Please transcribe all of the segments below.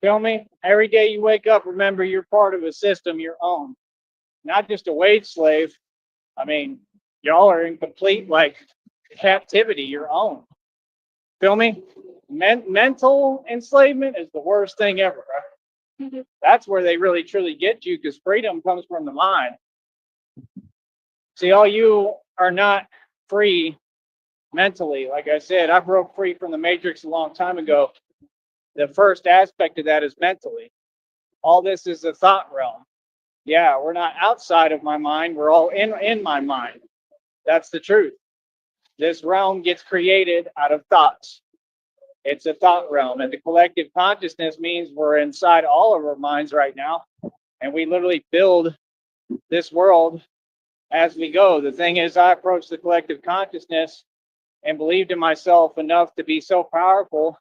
Feel me? Every day you wake up, remember you're part of a system your own, not just a wage slave. I mean, y'all are in complete like captivity, your own. Feel me? Mental enslavement is the worst thing ever. Right? That's where they really truly get you because freedom comes from the mind. See, all you are not free mentally. Like I said, I broke free from the matrix a long time ago. The first aspect of that is mentally. All this is a thought realm. Yeah, we're not outside of my mind. We're all in my mind. That's the truth. This realm gets created out of thoughts. It's a thought realm. And the collective consciousness means we're inside all of our minds right now. And we literally build this world as we go. The thing is, I approached the collective consciousness and believed in myself enough to be so powerful,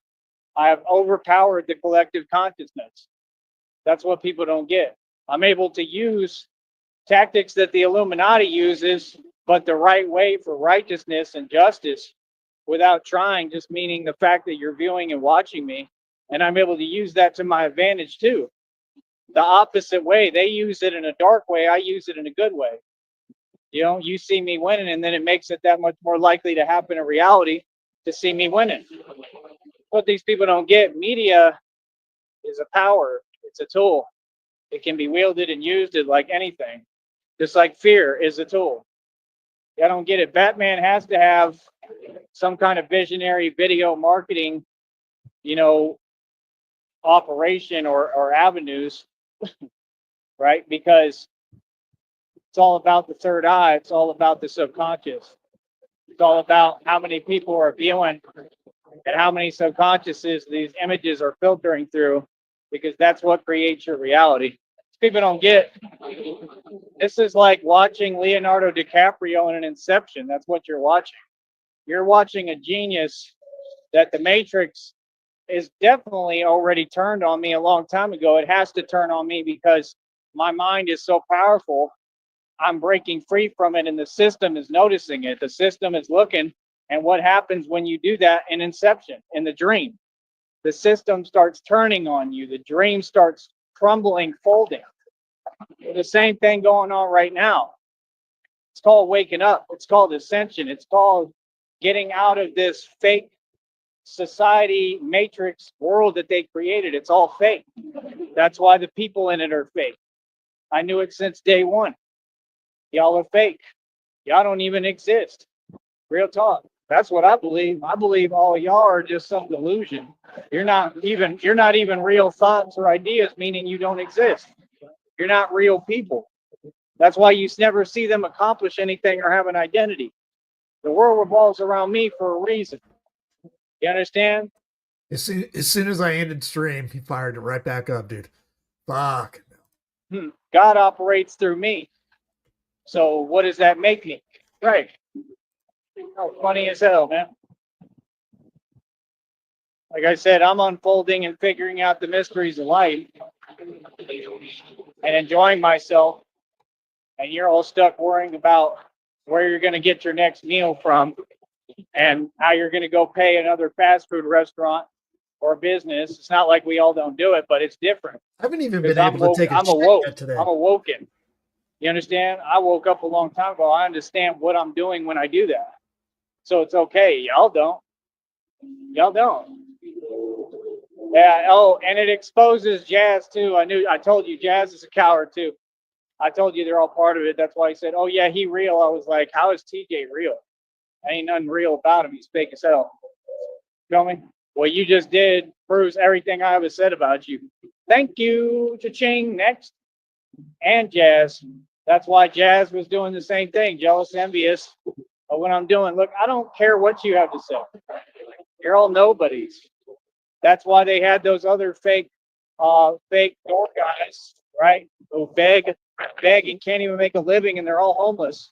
I have overpowered the collective consciousness. That's what people don't get. I'm able to use tactics that the Illuminati uses, but the right way for righteousness and justice without trying, just meaning the fact that you're viewing and watching me. And I'm able to use that to my advantage too. The opposite way, they use it in a dark way, I use it in a good way. You know, you see me winning, and then it makes it that much more likely to happen in reality to see me winning. What these people don't get, media is a power, it's a tool. It can be wielded and used like anything, just like fear is a tool. I don't get it. Batman has to have some kind of visionary video marketing, you know, operation or avenues, right? Because it's all about the third eye. It's all about the subconscious. It's all about how many people are viewing and how many subconsciouses these images are filtering through, because that's what creates your reality. People don't get. This is like watching Leonardo DiCaprio in an Inception. That's what you're watching. You're watching a genius that the Matrix is definitely already turned on me a long time ago. It has to turn on me because my mind is so powerful. I'm breaking free from it, and the system is noticing it. The system is looking. And what happens when you do that in Inception, in the dream? The system starts turning on you. The dream starts crumbling, folding. The same thing going on right now. It's called waking up. It's called ascension. It's called getting out of this fake society matrix world that they created. It's all fake. That's why the people in it are fake. I knew it since day one. Y'all are fake. Y'all don't even exist. Real talk. That's what I believe. I believe all of y'all are just some delusion. You're not even real thoughts or ideas, meaning you don't exist. You're not real people. That's why you never see them accomplish anything or have an identity. The world revolves around me for a reason. You understand? As soon as I ended stream, he fired it right back up, dude. Fuck. God operates through me. So what does that make me? Right. Oh, funny as hell, man. Like I said, I'm unfolding and figuring out the mysteries of life and enjoying myself. And you're all stuck worrying about where you're going to get your next meal from and how you're going to go pay another fast food restaurant or business. It's not like we all don't do it, but it's different. I haven't even been able to take a I'm shit awoke. yet today. I'm awoken. You understand? I woke up a long time ago. I understand what I'm doing when I do that. So it's okay. Y'all don't. Y'all don't. Yeah. Oh, and it exposes Jazz too. I told you Jazz is a coward too. I told you they're all part of it. That's why he said, "Oh yeah, he real." I was like, "How is TJ real? Ain't nothing real about him. He's fake as hell." Feel me? What you just did proves everything I ever said about you. Thank you, Cha-ching. Next. And Jazz. That's why Jazz was doing the same thing, jealous, envious of what I'm doing. Look, I don't care what you have to say. You're all nobodies. That's why they had those other fake door guys, right? Who beg and can't even make a living, and they're all homeless,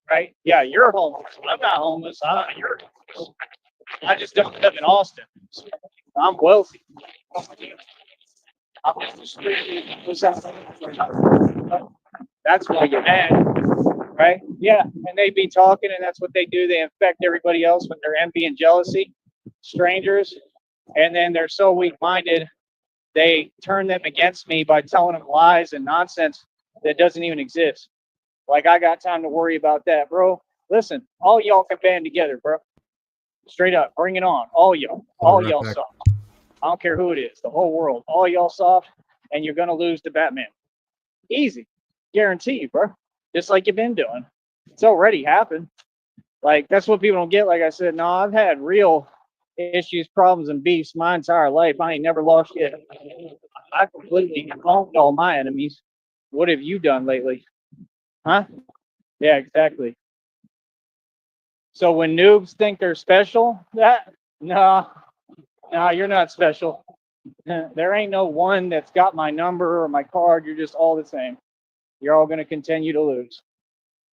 right? Yeah, you're homeless. I'm not homeless. You're homeless. I just don't live in Austin. I'm wealthy. I'm just a street. That's why you're mad, right? Yeah, and they be talking, and that's what they do. They infect everybody else with their envy and jealousy, strangers, and then they're so weak-minded they turn them against me by telling them lies and nonsense that doesn't even exist. Like, I got time to worry about that, bro. Listen, all y'all can band together, bro. Straight up, bring it on. All y'all. I'll be All right y'all back. soft. I don't care who it is, the whole world. All y'all soft, and you're going to lose to Batman. Easy. Guarantee you, bro. Just like you've been doing. It's already happened. Like, that's what people don't get. Like I said, no, I've had real issues, problems, and beefs my entire life. I ain't never lost yet. I completely owned all my enemies. What have you done lately? Huh? Yeah, exactly. So when noobs think they're special, no, you're not special. There ain't no one that's got my number or my card. You're just all the same. You're all going to continue to lose.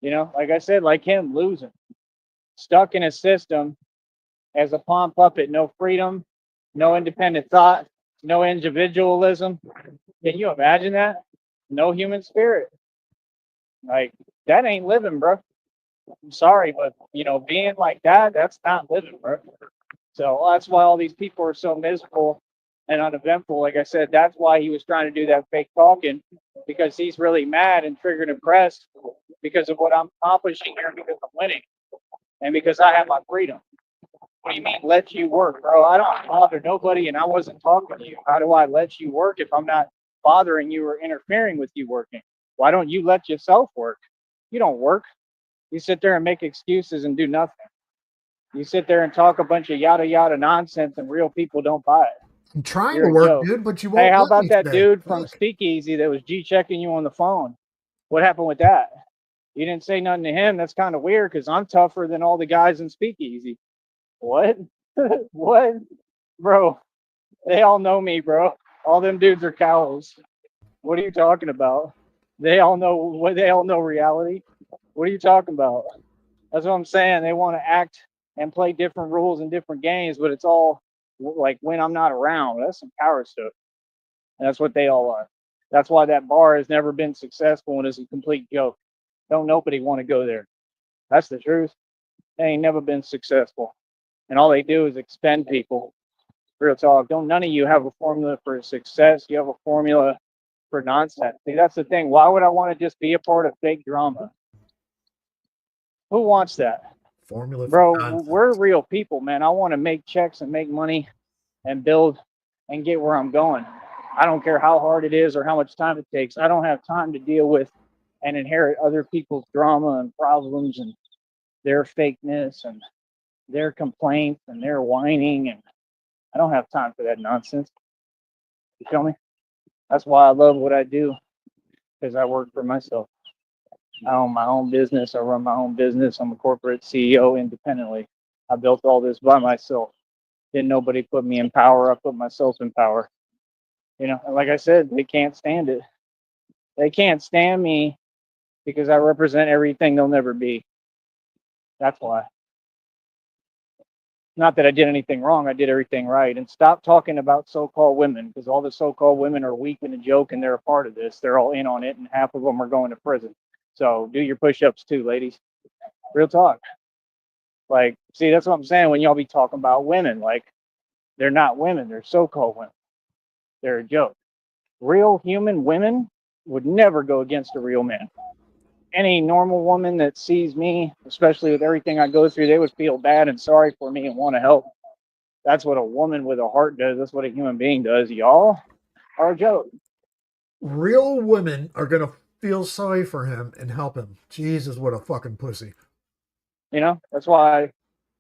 You know, like I said, like him losing, stuck in a system as a pawn puppet, no freedom, no independent thought, no individualism. Can you imagine that? No human spirit. Like, that ain't living, bro. I'm sorry, but being like that, that's not living, bro. So that's why all these people are so miserable and uneventful. Like I said, that's why he was trying to do that fake talking, because he's really mad and triggered and pressed because of what I'm accomplishing here, because I'm winning and because I have my freedom. What do you mean, let you work, bro? I don't bother nobody, and I wasn't talking to you. How do I let you work if I'm not bothering you or interfering with you working? Why don't you let yourself work? You don't work. You sit there and make excuses and do nothing. You sit there and talk a bunch of yada yada nonsense, and real people don't buy it. I'm trying You're to a work, joke. dude, but you Hey, won't how let about me that today. dude from Fuck. Speakeasy that was G checking you on the phone? What happened with that? You didn't say nothing to him. That's kind of weird because I'm tougher than all the guys in Speakeasy. What? What? Bro, they all know me, bro. All them dudes are cows. What are you talking about? They all know what they all know reality. What are you talking about? That's what I'm saying. They want to act and play different rules and different games, but it's all like when I'm not around. That's some power stuff. And that's what they all are. That's why that bar has never been successful and is a complete joke. Don't nobody want to go there. That's the truth. They ain't never been successful. And all they do is expend people. Real talk. Don't none of you have a formula for success. You have a formula for nonsense. See, that's the thing. Why would I want to just be a part of fake drama? Who wants that? Formula for Bro, nonsense. we're real people, man. I want to make checks and make money and build and get where I'm going. I don't care how hard it is or how much time it takes. I don't have time to deal with and inherit other people's drama and problems and their fakeness and their complaints and their whining. And I don't have time for that nonsense. You feel me? That's why I love what I do, because I work for myself. I own my own business. I run my own business. I'm a corporate CEO independently. I built all this by myself. Didn't nobody put me in power. I put myself in power. And like I said, they can't stand it. They can't stand me because I represent everything they'll never be. That's why. Not that I did anything wrong. I did everything right. And stop talking about so-called women, because all the so-called women are weak and a joke, and they're a part of this. They're all in on it, and half of them are going to prison. So do your push-ups too, ladies. Real talk. Like, see, that's what I'm saying when y'all be talking about women. Like, they're not women. They're so-called women. They're a joke. Real human women would never go against a real man. Any normal woman that sees me, especially with everything I go through, they would feel bad and sorry for me and want to help. That's what a woman with a heart does. That's what a human being does. Y'all are a joke. Real women are gonna feel sorry for him and help him. Jesus, what a fucking pussy. That's why.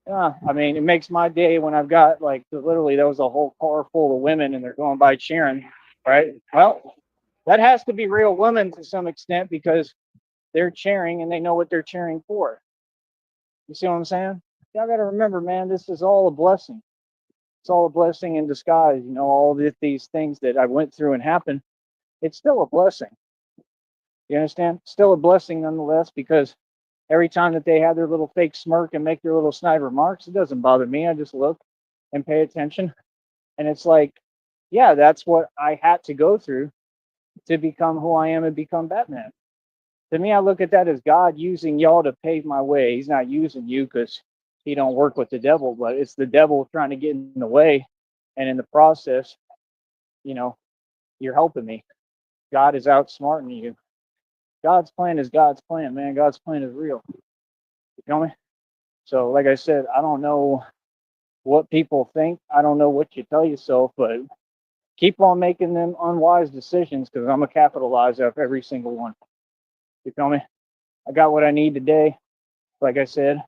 Yeah, I mean, it makes my day when I've got like literally there was a whole car full of women and they're going by cheering, right? Well, that has to be real women to some extent because they're cheering and they know what they're cheering for. You see what I'm saying? Y'all got to remember, man, this is all a blessing. It's all a blessing in disguise. All these things that I went through and happened, it's still a blessing. You understand? Still a blessing nonetheless, because every time that they have their little fake smirk and make their little snide remarks, it doesn't bother me. I just look and pay attention. And it's like, yeah, that's what I had to go through to become who I am and become Batman. To me, I look at that as God using y'all to pave my way. He's not using you because he don't work with the devil, but it's the devil trying to get in the way. And in the process, you know, you're helping me. God is outsmarting you. God's plan is God's plan, man. God's plan is real. You feel me? So, like I said, I don't know what people think. I don't know what you tell yourself, but keep on making them unwise decisions because I'm going to capitalize off every single one. You feel me? I got what I need today. Like I said,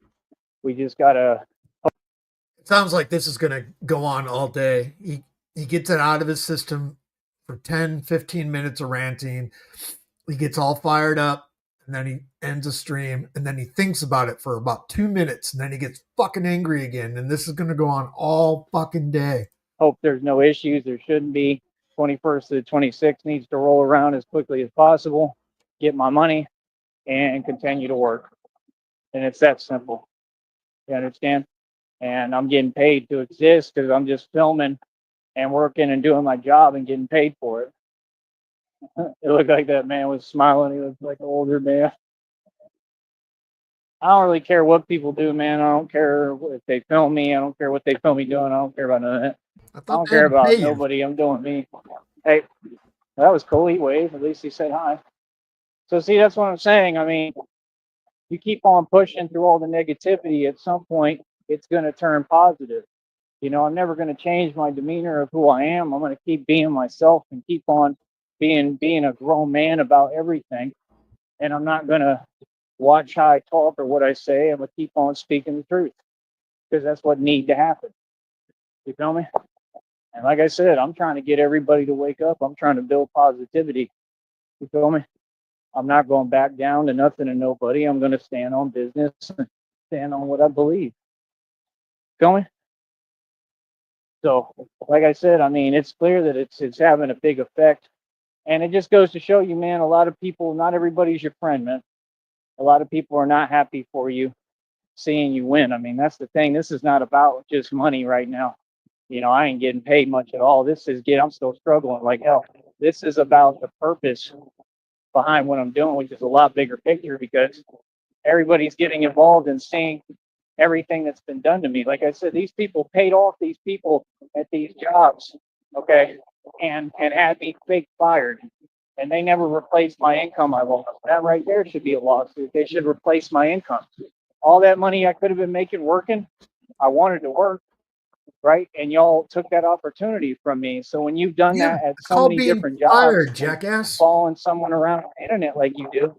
we just got to. It sounds like this is going to go on all day. He gets it out of his system for 10, 15 minutes of ranting. He gets all fired up, and then he ends a stream, and then he thinks about it for about 2 minutes, and then he gets fucking angry again. And this is going to go on all fucking day. Hope there's no issues. There shouldn't be. 21st to the 26th needs to roll around as quickly as possible, get my money, and continue to work. And it's that simple. You understand? And I'm getting paid to exist because I'm just filming and working and doing my job and getting paid for it. It looked like that man was smiling. He looked like an older man. I don't really care what people do, man. I don't care if they film me. I don't care what they film me doing. I don't care about none of that. I don't care about nobody. I'm doing me. Hey, that was cool. He waved. At least he said hi. So see, that's what I'm saying. I mean, you keep on pushing through all the negativity. At some point, it's going to turn positive. You know, I'm never going to change my demeanor of who I am. I'm going to keep being myself and keep on being a grown man about everything. And I'm not going to watch how I talk or what I say. I'm going to keep on speaking the truth because that's what needs to happen. You feel me? And like I said, I'm trying to get everybody to wake up. I'm trying to build positivity. You feel me? I'm not going back down to nothing and nobody. I'm going to stand on business and stand on what I believe. Feel me? So, like I said, I mean, it's clear that it's having a big effect. And it just goes to show you, man, a lot of people, not everybody's your friend, man. A lot of people are not happy for you seeing you win. I mean, that's the thing. This is not about just money right now. You know, I ain't getting paid much at all. I'm still struggling like hell. This is about the purpose behind what I'm doing, which is a lot bigger picture because everybody's getting involved in seeing everything that's been done to me. Like I said, these people paid off these people at these jobs, okay, and had me fake fired. And they never replaced my income I lost. That right there should be a lawsuit. They should replace my income. All that money I could have been making working, I wanted to work, right? And y'all took that opportunity from me. So when you've done that at so many different jobs, jackass, following someone around on the internet like you do,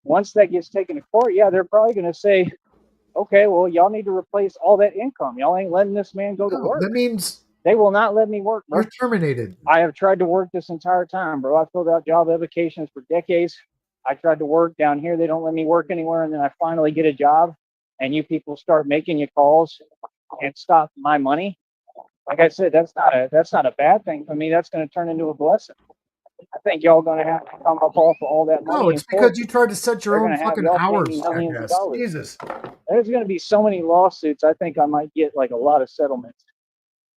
once that gets taken to court, yeah, they're probably going to say, okay, well, y'all need to replace all that income. Y'all ain't letting this man go to work. That means they will not let me work, bro. You're terminated. I have tried to work this entire time, bro. I filled out job applications for decades. I tried to work down here. They don't let me work anywhere. And then I finally get a job and you people start making you calls and stop my money. Like I said, that's not a bad thing for me. That's going to turn into a blessing. I think y'all going to have to come up off of all that money. No, it's because you tried to set your own fucking hours. Jesus. There's going to be so many lawsuits. I think I might get like a lot of settlements.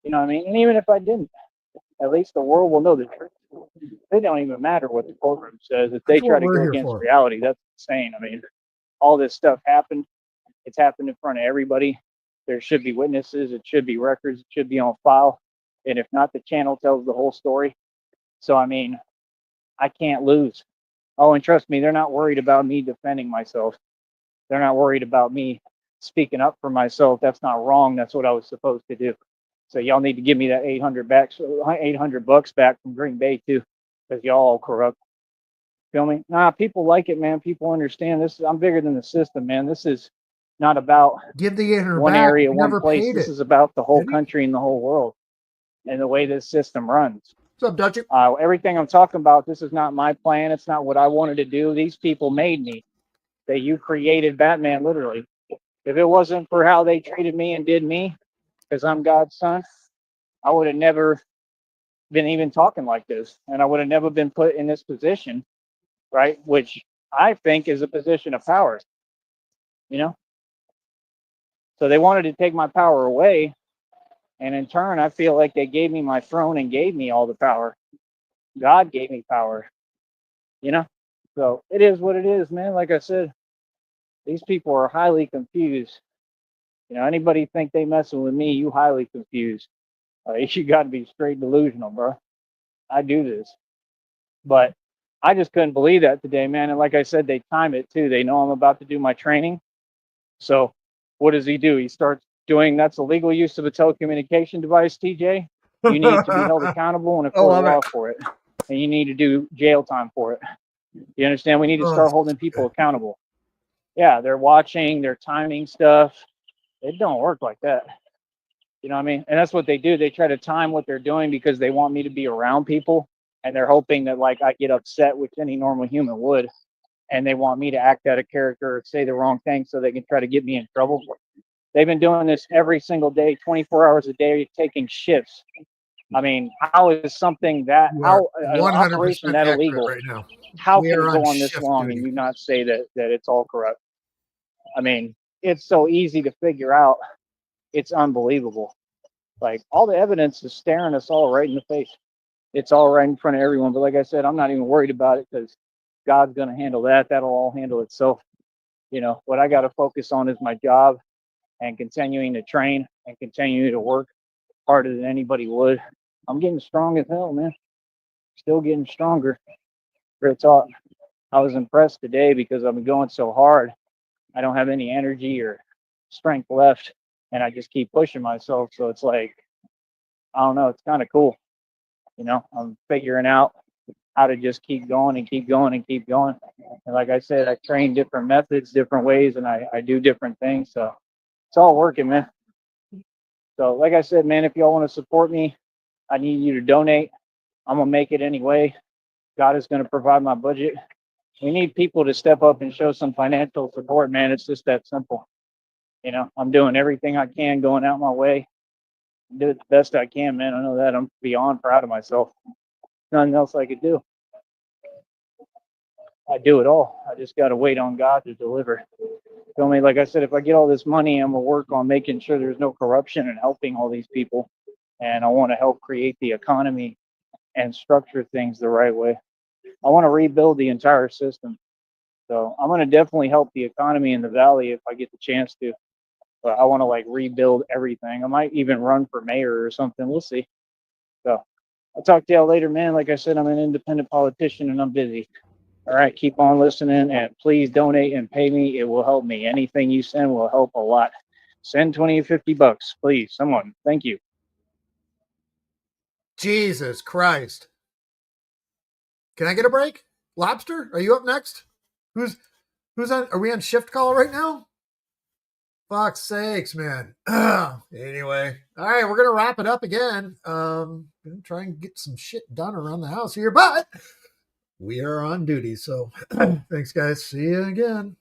You know what I mean? And even if I didn't, at least the world will know the truth. It don't even matter what the courtroom says. If they try to go against reality, that's insane. I mean, all this stuff happened. It's happened in front of everybody. There should be witnesses. It should be records. It should be on file. And if not, the channel tells the whole story. So, I mean, I can't lose. Oh, and trust me, they're not worried about me defending myself. They're not worried about me speaking up for myself. That's not wrong. That's what I was supposed to do. So y'all need to give me that $800 back from Green Bay too, because y'all all corrupt. Feel me? Nah, people like it, man. People understand this. I'm bigger than the system, man. This is not about give the 800 one back. area, one place. This is about the whole country and the whole world, and the way this system runs. What's up, Dutch? Everything I'm talking about, this is not my plan. It's not what I wanted to do. These people made me. You created Batman, literally. If it wasn't for how they treated me and did me, because I'm God's son, I would have never been even talking like this. And I would have never been put in this position, right? Which I think is a position of power, you know? So they wanted to take my power away. And in turn, I feel like they gave me my throne and gave me all the power. God gave me power, you know? So it is what it is, man. Like I said, these people are highly confused. You know, anybody think they messing with me, you highly confused. You got to be straight delusional, bro. I do this. But I just couldn't believe that today, man. And like I said, they time it too. They know I'm about to do my training. So what does he do? He starts doing, that's illegal use of a telecommunication device, TJ. You need to be held accountable in a I court of love it. law for it. And you need to do jail time for it. You understand? We need to Oh, start holding people accountable. Yeah, they're watching, they're timing stuff. It don't work like that. You know what I mean? And that's what they do. They try to time what they're doing because they want me to be around people, and they're hoping that like I get upset, which any normal human would, and they want me to act out a character or say the wrong thing so they can try to get me in trouble. They've been doing this every single day, 24 hours a day, taking shifts. I mean, how is something that, you are how an 100% operation that accurate illegal, right now. how We can are it on go on this shift long and duty. you not say that it's all corrupt? I mean, it's so easy to figure out. It's unbelievable. Like all the evidence is staring us all right in the face. It's all right in front of everyone. But like I said, I'm not even worried about it because God's going to handle that. That'll all handle itself. You know, what I got to focus on is my job and continuing to train and continuing to work harder than anybody would. I'm getting strong as hell, man. Still getting stronger. Real talk. I was impressed today because I've been going so hard. I don't have any energy or strength left, and I just keep pushing myself. So it's like, I don't know. It's kind of cool. You know, I'm figuring out how to just keep going and keep going and keep going. And like I said, I train different methods, different ways, and I do different things. So it's all working, man. So like I said, man, if y'all want to support me, I need you to donate. I'm gonna make it anyway. God is gonna provide my budget. We need people to step up and show some financial support, man. It's just that simple. You know, I'm doing everything I can, going out my way, do it the best I can, man. I know that I'm beyond proud of myself. Nothing else I could do. I do it all. I just got to wait on God to deliver. Feel me? Like I said, if I get all this money, I'm gonna work on making sure there's no corruption and helping all these people. And I want to help create the economy and structure things the right way. I want to rebuild the entire system. So I'm gonna definitely help the economy in the valley if I get the chance to. But I want to like rebuild everything. I might even run for mayor or something. We'll see. So I'll talk to y'all later, man. Like I said, I'm an independent politician and I'm busy. All right, keep on listening and please donate and pay me. It will help me. Anything you send will help a lot. Send 20 or 50 bucks, please. Someone. Thank you. Jesus Christ. Can I get a break? Lobster, are you up next? Who's on? Are we on shift call right now? Fuck's sakes, man. Anyway, all right, we're gonna wrap it up again. Gonna try and get some shit done around the house here, but we are on duty. So thanks, guys. See you again.